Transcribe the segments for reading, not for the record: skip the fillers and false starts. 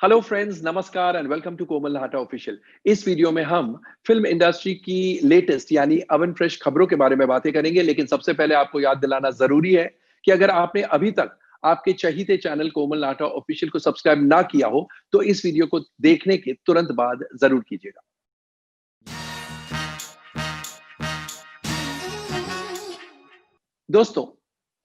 Hello friends, नमस्कार and welcome to Komal Nahata official. इस video में हम फिल्म इंडस्ट्री की लेटेस्ट यानी अवन फ्रेश खबरों के बारे में बातें करेंगे। लेकिन सबसे पहले आपको याद दिलाना जरूरी है कि अगर आपने अभी तक आपके चहीते चैनल कोमल नहाटा ऑफिशियल को सब्सक्राइब ना किया हो तो इस वीडियो को देखने के तुरंत बाद जरूर कीजिएगा। दोस्तों,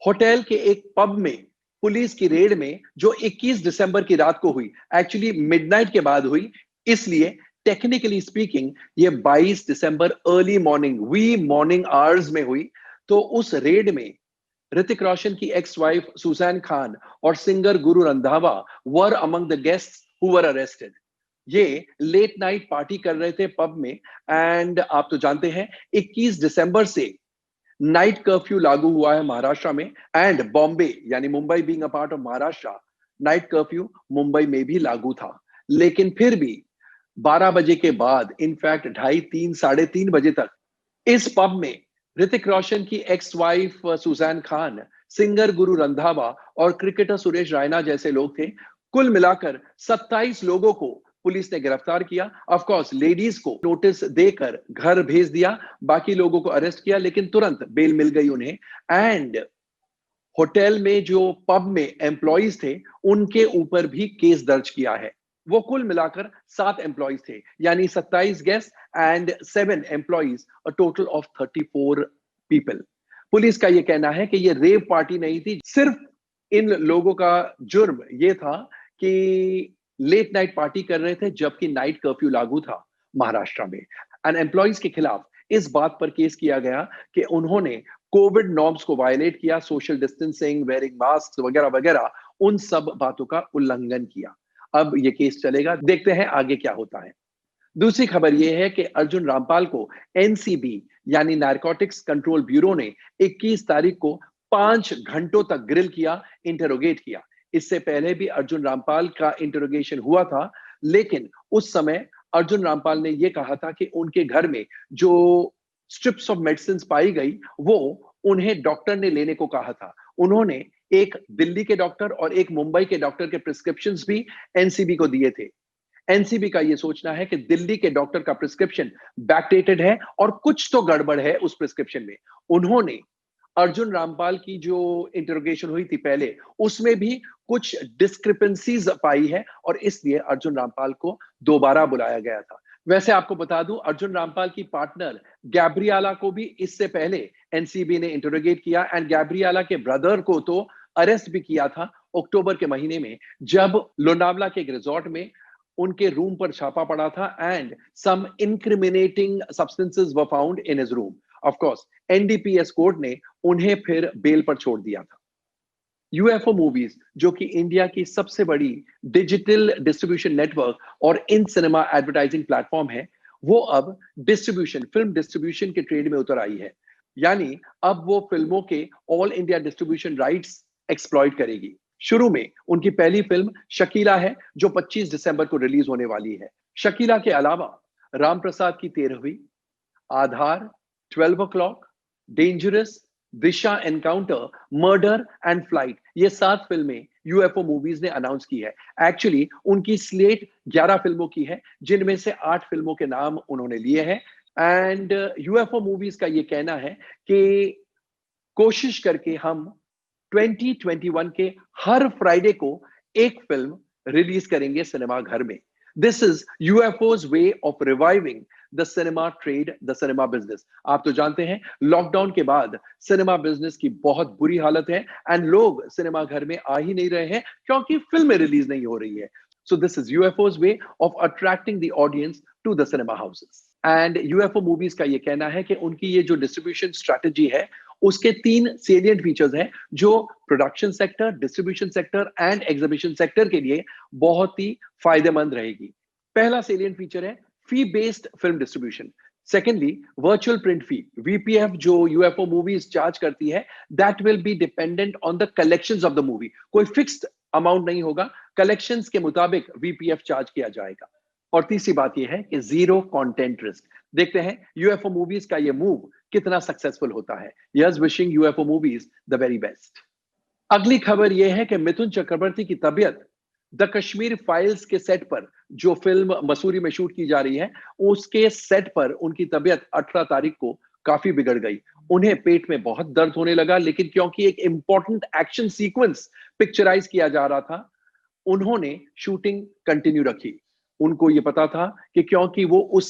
होटल के एक पब में पुलिस की रेड में जो 21 दिसंबर की रात को हुई, एक्चुअली मिडनाइट के बाद हुई, इसलिए टेक्निकली स्पीकिंग ये 22 दिसंबर early morning wee morning hours में हुई। तो उस रेड में ऋतिक रोशन की एक्स वाइफ सुजैन खान और singer Guru Randhawa were among the guests who were arrested. ये लेट नाइट पार्टी कर रहे थे पब में। एंड आप तो जानते हैं 21 दिसंबर से नाइट कर्फ्यू लागू हुआ है महाराष्ट्र में। एंड बॉम्बे यानी Mumbai being a part of Maharashtra, night curfew Mumbai में भी लागू था। लेकिन फिर भी 12 बजे के बाद, इनफैक्ट ढाई तीन साढ़े तीन बजे तक इस पब में ऋतिक रोशन की ex wife Sussanne Khan, singer Guru Randhawa और क्रिकेटर सुरेश रायना जैसे लोग थे। कुल मिलाकर 27 लोगों को पुलिस ने गिरफ्तार किया। ऑफ कोर्स लेडीज को नोटिस देकर घर भेज दिया, बाकी लोगों को अरेस्ट किया, लेकिन तुरंत बेल मिल गई उन्हें। एंड होटल में जो पब में एम्प्लॉइज थे उनके ऊपर भी केस दर्ज किया है। वो कुल मिलाकर 7 एम्प्लॉइज थे, यानी 27 guest and 7 employees, a total of 34 people. Police का यह कहना है कि ये रेव पार्टी नहीं थी, सिर्फ इन लोगों का जुर्म ये था कि लेट नाइट पार्टी कर रहे थे जबकि नाइट कर्फ्यू लागू था महाराष्ट्र में। एंड एम्प्लॉइज के खिलाफ इस बात पर केस किया गया कि उन्होंने कोविड नॉर्म्स को वायलेट किया, सोशल डिस्टेंसिंग, वेयरिंग मास्क वगैरह वगैरह, उन सब बातों का उल्लंघन किया। अब ये केस चलेगा, देखते हैं आगे क्या होता है। दूसरी खबर यह है कि अर्जुन रामपाल को एनसीबी यानी नारकोटिक्स कंट्रोल ब्यूरो ने 21 तारीख को 5 घंटों तक ग्रिल किया, इंटरोगेट किया। इससे पहले भी अर्जुन रामपाल का इंटरोगेशन हुआ था, लेकिन उस समय अर्जुन रामपाल ने यह कहा था कि उनके घर में जो स्ट्रिप्स ऑफ मेडिसिन पाई गई वो उन्हें डॉक्टर ने लेने को कहा था। उन्होंने एक दिल्ली के डॉक्टर और एक मुंबई के डॉक्टर के प्रिस्क्रिप्शंस भी एनसीबी को दिए थे। एनसीबी का यह सोचना है कि दिल्ली के डॉक्टर का प्रिस्क्रिप्शन बैकडेटेड है और कुछ तो गड़बड़ है उस प्रिस्क्रिप्शन में। उन्होंने अर्जुन रामपाल की जो इंटरोगेशन हुई थी पहले, उसमें भी कुछ डिस्क्रिपेंसीज पाई है और इसलिए अर्जुन रामपाल को दोबारा बुलाया गया था। वैसे आपको बता दूं, अर्जुन रामपाल की पार्टनर गैब्रियाला को भी इससे पहले एनसीबी ने इंटरोगेट किया एंड गैब्रियाला के ब्रदर को तो अरेस्ट भी किया था अक्टूबर के महीने में, जब लोनावला के एक रिजॉर्ट में उनके रूम पर छापा पड़ा था and some incriminating substances were found in his room. Of course NDPS court ने उन्हें फिर बेल पर छोड़ दिया था। यूएफओ मूवीज, जो कि इंडिया की सबसे बड़ी डिजिटल डिस्ट्रीब्यूशन नेटवर्क और इन सिनेमा एडवर्टाइजिंग प्लेटफॉर्म है, वो अब डिस्ट्रीब्यूशन, फिल्म डिस्ट्रीब्यूशन के ट्रेड में उतर आई है। यानी अब वो फिल्मों के all India distribution rights exploit करेगी। शुरू में उनकी पहली फिल्म शकीला है जो 25 दिसंबर को रिलीज होने वाली है। शकीला के अलावा राम प्रसाद की 13वीं, आधार, 12 o'clock, dangerous, Disha encounter, murder and flight, ये 7 फिल्में यूएफओ मूवीज ने अनाउंस की है। एक्चुअली उनकी स्लेट 11 फिल्मों की है, जिनमें से 8 फिल्मों के नाम उन्होंने लिए हैं। एंड यूएफओ मूवीज का ये कहना है कि कोशिश करके हम 2021 के हर फ्राइडे को एक फिल्म रिलीज करेंगे सिनेमा घर में। This is UFO's way of reviving the cinema trade, the cinema business. आप तो जानते हैं लॉकडाउन के बाद सिनेमा बिजनेस की बहुत बुरी हालत है एंड लोग सिनेमा घर में आ ही नहीं रहे हैं क्योंकि फिल्में रिलीज नहीं हो रही है। So this is UFO's way of attracting the audience to the cinema houses. And UFO movies का ये कहना है कि उनकी ये जो डिस्ट्रीब्यूशन स्ट्रैटेजी है उसके 3 सेलिएंट फीचर्स हैं जो production sector, distribution sector and exhibition sector के लिए बहुत ही फायदेमंद रहेगी। पहला सेलिएंट फीचर है fee based film distribution. Secondly, virtual print fee, VPF, जो यूएफओ मूवीज चार्ज करती है, that will be dependent on the collections of the movie. कोई फिक्स्ड अमाउंट नहीं होगा, कलेक्शंस के मुताबिक वीपीएफ चार्ज किया जाएगा। और तीसरी बात यह है कि जीरो कंटेंट रिस्क। देखते हैं यूएफओ मूवीज का यह मूव कितना सक्सेसफुल होता है। Yes, wishing UFO movies the very best. अगली खबर यह है कि मिथुन चक्रवर्ती की तबीयत द कश्मीर फाइल्स के सेट पर, जो फिल्म मसूरी में शूट की जा रही है, उसके सेट पर उनकी तबीयत 18 तारीख को काफी बिगड़ गई। उन्हें पेट में बहुत दर्द होने लगा, लेकिन क्योंकि एक इंपॉर्टेंट एक्शन सीक्वेंस पिक्चराइज किया जा रहा था, उन्होंने शूटिंग कंटिन्यू रखी। उनको ये पता था कि क्योंकि वो उस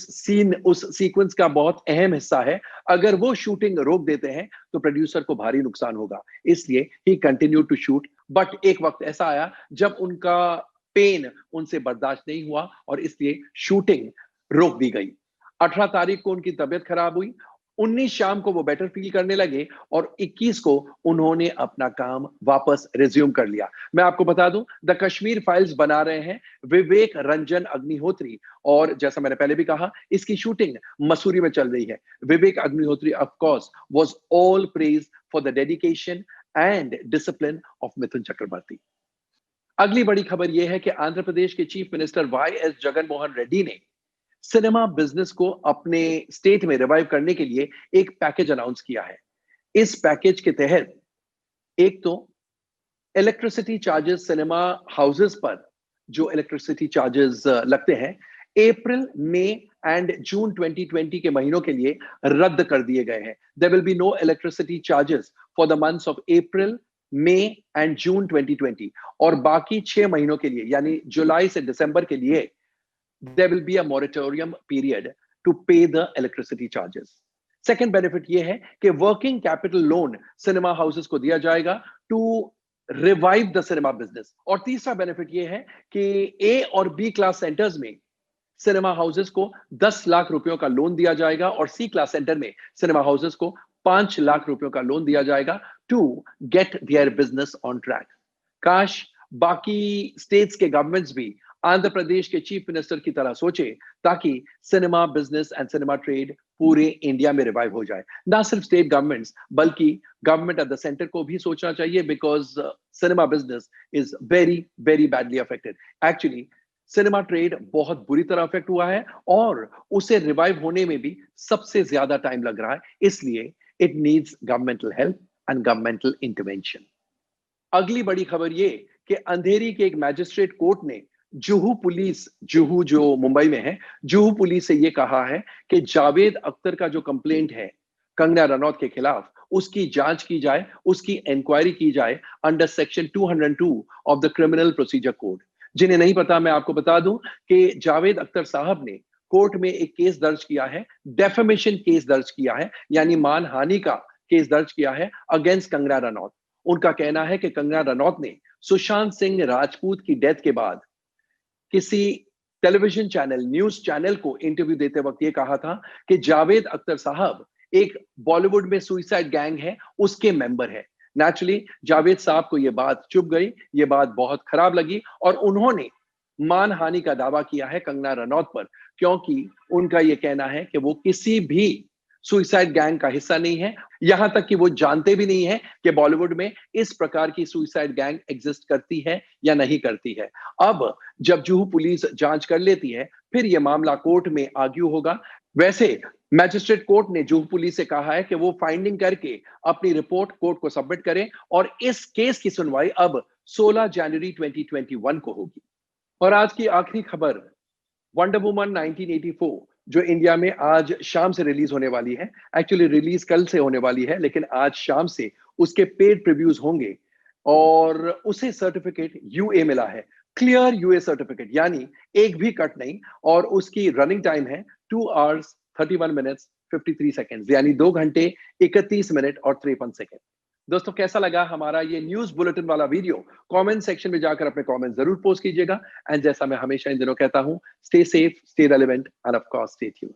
सीक्वेंस का बहुत अहम हिस्सा है, अगर वो शूटिंग रोक देते हैं तो प्रोड्यूसर को भारी नुकसान होगा। इसलिए ही कंटिन्यू टू शूट, बट एक वक्त ऐसा आया जब उनका पेन उनसे बर्दाश्त नहीं हुआ और इसलिए शूटिंग रोक दी गई। 18 तारीख को उनकी तबीयत खराब हुई। 19 शाम को वो बेटर फील करने लगे और 21 को उन्होंने अपना काम वापस रिज्यूम कर लिया। मैं आपको बता दूं, द कश्मीर फाइल्स बना रहे हैं विवेक रंजन अग्निहोत्री, और जैसा मैंने पहले भी कहा, इसकी शूटिंग मसूरी में चल रही है। Vivek Agnihotri of course was all praise for the dedication and discipline of Mithun Chakraborty. अगली बड़ी खबर यह है कि आंध्र प्रदेश के chief minister Y S. Jagan Mohan Reddy ने सिनेमा बिजनेस को अपने स्टेट में रिवाइव करने के लिए एक पैकेज अनाउंस किया है। इस पैकेज के तहत एक तो इलेक्ट्रिसिटी चार्जेस, सिनेमा हाउसेस पर जो इलेक्ट्रिसिटी चार्जेस लगते हैं, अप्रैल, मई एंड जून 2020 के महीनों के लिए रद्द कर दिए गए हैं। There will be no electricity charges for the months of April, May and June 2020, और बाकी 6 महीनों के लिए, यानी जुलाई से दिसंबर के लिए, there will be a moratorium period to pay the electricity charges. Second benefit ये है कि working capital loan cinema houses को दिया जाएगा to revive the cinema business. और तीसरा बेनिफिट ये है कि ए और बी क्लास सेंटर्स में सिनेमा हाउसेस को 10 लाख रुपयों का लोन दिया जाएगा और सी क्लास सेंटर में सिनेमा हाउसेस को 5 लाख रुपयों का लोन दिया जाएगा to get their business on track. काश बाकी स्टेट्स के गवर्नमेंट्स भी आंध्र प्रदेश के चीफ मिनिस्टर की तरह सोचे, ताकि cinema business and cinema trade पूरे इंडिया में रिवाइव हो जाए। ना सिर्फ स्टेट गवर्नमेंट्स, बल्कि गवर्नमेंट एट द सेंटर को भी सोचना चाहिए, because cinema business is very very badly affected. Actually cinema trade बहुत बुरी तरह अफेक्ट हुआ है और उसे रिवाइव होने में भी सबसे ज्यादा टाइम लग रहा है, इसलिए it needs governmental help and governmental intervention. अगली बड़ी खबर ये कि अंधेरी के एक मैजिस्ट्रेट कोर्ट ने जुहू पुलिस, जुहू जो मुंबई में है, जुहू पुलिस से यह कहा है कि जावेद अख्तर का जो कंप्लेंट है कंगना रनौत के खिलाफ, उसकी जांच की जाए, उसकी इंक्वायरी की जाए under section 202 of the criminal procedure code. जिन्हें नहीं पता, मैं आपको बता दूं कि जावेद अख्तर साहब ने कोर्ट में एक केस दर्ज किया है, डेफेमेशन केस दर्ज किया है, यानी मानहानि का केस दर्ज किया है अगेंस्ट कंगना रनौत। उनका कहना है कि कंगना रनौत ने सुशांत सिंह राजपूत की डेथ के बाद किसी टेलीविजन चैनल, न्यूज चैनल को इंटरव्यू देते वक्त यह कहा था कि जावेद अख्तर साहब एक बॉलीवुड में सुइसाइड गैंग है, उसके मेंबर है। नेचुरली जावेद साहब को यह बात चुभ गई, यह बात बहुत खराब लगी और उन्होंने मानहानि का दावा किया है कंगना रनौत पर, क्योंकि उनका यह कहना है कि वो किसी भी सुइसाइड गैंग का हिस्सा नहीं है, यहां तक कि वो जानते भी नहीं है कि बॉलीवुड में इस प्रकार की सुइसाइड गैंग एग्जिस्ट करती है या नहीं करती है। अब जब जुहू पुलिस जांच कर लेती है, फिर यह मामला कोर्ट में आर्ग्यू होगा। वैसे मैजिस्ट्रेट कोर्ट ने जुहू पुलिस से कहा है कि वो फाइंडिंग करके अपनी रिपोर्ट कोर्ट को सबमिट करें और इस केस की सुनवाई अब 16 जनवरी 2021 को होगी। और आज की आखिरी खबर, वंडर वुमन 1984 जो इंडिया में आज शाम से रिलीज होने वाली है, एक्चुअली रिलीज कल से होने वाली है, लेकिन आज शाम से उसके पेड प्रीव्यूज होंगे और उसे सर्टिफिकेट यूए मिला है, क्लियर यूए सर्टिफिकेट, यानी एक भी कट नहीं, और उसकी रनिंग टाइम है 2 hours 31 minutes 53 seconds, यानी 2 घंटे 31 मिनट और 53 सेकंड। दोस्तों, कैसा लगा हमारा ये न्यूज बुलेटिन वाला वीडियो? कमेंट सेक्शन में जाकर अपने कमेंट जरूर पोस्ट कीजिएगा। एंड जैसा मैं हमेशा इन दिनों कहता हूं, stay safe, stay relevant end of course stay tuned.